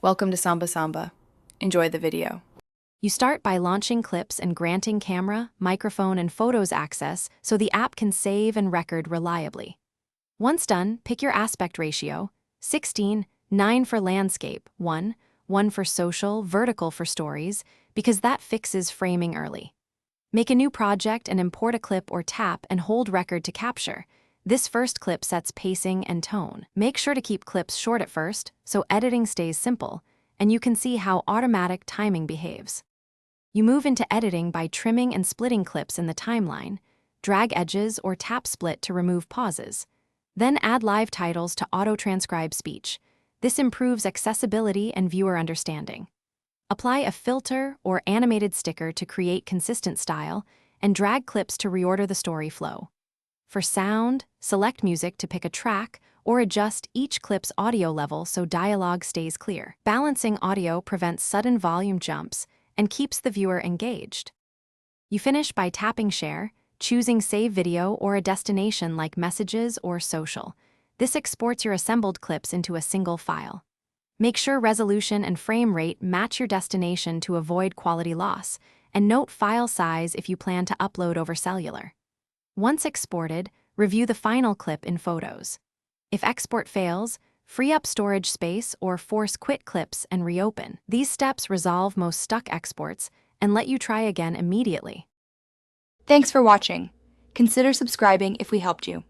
Welcome to Samba Samba. Enjoy the video. You start by launching clips and granting camera, microphone, and photos access so the app can save and record reliably. Once done, pick your aspect ratio, 16, 9 for landscape, 1 for social, vertical for stories, because that fixes framing early. Make a new project and import a clip or tap and hold record to capture. This first clip sets pacing and tone. Make sure to keep clips short at first, so editing stays simple, and you can see how automatic timing behaves. You move into editing by trimming and splitting clips in the timeline, drag edges or tap split to remove pauses. Then add live titles to auto-transcribe speech. This improves accessibility and viewer understanding. Apply a filter or animated sticker to create consistent style, and drag clips to reorder the story flow. For sound, select music to pick a track or adjust each clip's audio level so dialogue stays clear. Balancing audio prevents sudden volume jumps and keeps the viewer engaged. You finish by tapping share, choosing save video or a destination like messages or social. This exports your assembled clips into a single file. Make sure resolution and frame rate match your destination to avoid quality loss, and note file size if you plan to upload over cellular. Once exported, review the final clip in Photos. If export fails, free up storage space or force quit clips and reopen. These steps resolve most stuck exports and let you try again immediately. Thanks for watching. Consider subscribing if we helped you.